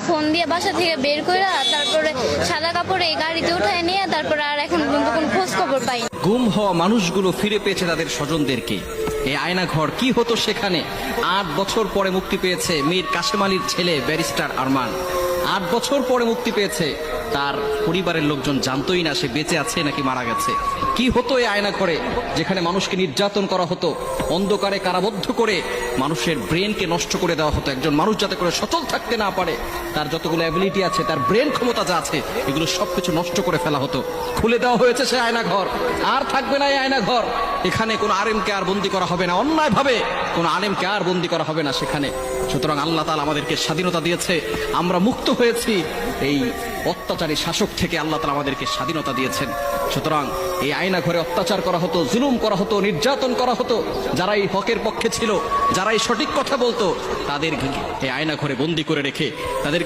Phone দিয়ে বাসা থেকে বের করে তারপরে সাদা কাপড়ে এই গাড়িতে উঠায় নিয়ে তারপরে আর এখন পর্যন্ত কোনো খোঁজ খবর পাই না। গুম হওয়া মানুষগুলো ফিরে পেয়েছে তাদের স্বজনদেরকে। এই আয়নাঘর কি হতো সেখানে? 8 বছর পরে মুক্তি পেয়েছে মীর কাসেম আলীর ছেলে ব্যারিস্টার আরমান। 8 বছর পরে মুক্তি পেয়েছে, তার পরিবারের লোকজন জানতোই না সে বেঁচে আছে নাকি মারা গেছে। কি হতো এই আয়নাঘরে, যেখানে মানুষকে নির্যাতন করা হতো, অন্ধকারে কারাবদ্ধ করে মানুষের ব্রেনকে নষ্ট করে দেওয়া হতো। একজন মানুষ যাতে করে সচল থাকতে না পারে, তার যতগুলো অ্যাবিলিটি আছে, তার ব্রেন ক্ষমতা যা আছে, এগুলো সবকিছু নষ্ট করে ফেলা হতো। খুলে দেওয়া হয়েছে সে আয়নাঘর, আর থাকবে না এই আয়নাঘর। এখানে কোনো আলেমকে আর বন্দী করা হবে না, অন্যায় ভাবে কোনো আলেমকে আর বন্দী করা হবে না সেখানে। সুতরাং আল্লাহ তাআলা আমাদেরকে স্বাধীনতা দিয়েছে, আমরা মুক্ত হয়েছি এই অত্যাচারী শাসক থেকে। আল্লাহ তাআলা আমাদেরকে স্বাধীনতা দিয়েছেন। সুতরাং এই আয়নাঘরে অত্যাচার করা হতো, জুলুম করা হতো, নির্যাতন করা হতো। যারা এই হকের পক্ষে ছিল, যারা এই সঠিক কথা বলতো, তাদের এই আয়নাঘরে বন্দী করে রেখে তাদের